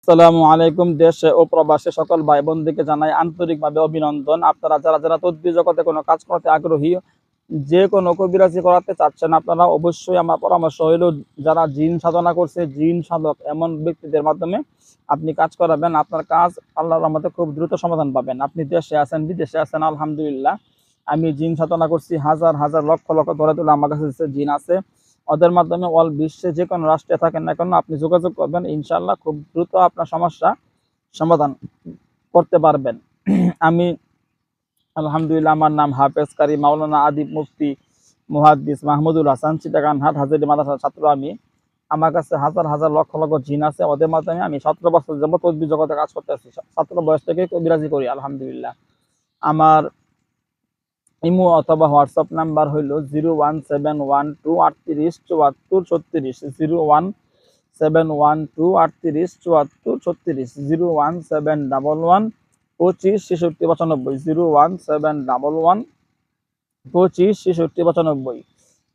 আসসালামু আলাইকুম। দেশে ও প্রবাসে সকল ভাই বোনদেরকে জানাই আন্তরিকভাবে অভিনন্দন। আপনারা যারা যারা তদবির জগতে কোনো কাজ করতে আগ্রহী, যে কোনো কবিরাজি করাতে চাচ্ছেন, আপনারা অবশ্যই আমার পরামর্শ হইল, যারা জিন সাধনা করছে, জিন সাধক এমন ব্যক্তিদের মাধ্যমে আপনি কাজ করাবেন। আপনার কাজ আল্লাহর রহমতে খুব দ্রুত সমাধান পাবেন। আপনি দেশে আছেন, বিদেশে আছেন, আলহামদুলিল্লাহ। আমি জিন সাধনা করছি, হাজার হাজার লক্ষ লক্ষ ধরে তুলে আমার কাছে জিন আছে। ওদের মাধ্যমে অল বিশ্বে যে কোনো রাষ্ট্রে থাকেন না কেন আপনি যোগাযোগ করবেন, ইনশাল্লাহ খুব দ্রুত আপনার সমস্যা সমাধান করতে পারবেন। আমি আলহামদুলিল্লাহ, আমার নাম হাফেজ কারি মাওলানা আদিব মুফতি মুহাদ্দিস মাহমুদুল হাসান, চিটাগানহাট হাজারি মাদ্রাসার ছাত্র। আমার কাছে হাজার হাজার লক্ষ লক্ষ জিন আছে। ওদের মাধ্যমে আমি 17 বছর যাবত তদবির জগতে কাজ করতে আসছি। ছাত্র বয়স থেকে কবিরাজি করি আলহামদুলিল্লাহ। আমার ইমো অথবা হোয়াটসঅ্যাপ নাম্বার হইল 01712387436, 01712387436, 01711256695, 01711256695।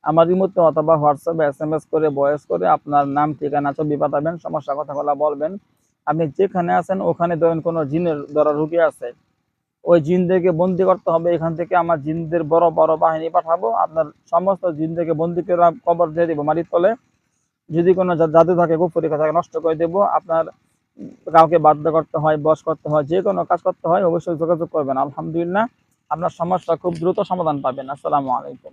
আমার ইমোতে অথবা হোয়াটসঅ্যাপে SMS করে ভয়েস করে আপনার নাম, ঠিকানা, ছবি পাঠাবেন, সমস্যা কথাগুলো বলবেন। আপনি যেখানে আছেন ওখানে ধরেন কোনো জিনের দ্বারা রুগী আছে, ওই জিনদেরকে বন্দি করতে হবে। এখান থেকে আমার জিনদের বড় বড় বাহিনী পাঠাবো, আপনার সমস্ত জিনদেরকে বন্দি করে কবর দিয়ে দিব মাটির তলে। যদি কোনো জাদু থাকে, কুফরি থাকে, নষ্ট করে দেবো। আপনার কাউকে বাধ্য করতে হয়, বশ করতে হয়, যে কোনো কাজ করতে হয়, অবশ্যই যোগাযোগ করবেন। আলহামদুলিল্লাহ, আপনার সমস্যা খুব দ্রুত সমাধান পাবেন। আসসালামু আলাইকুম।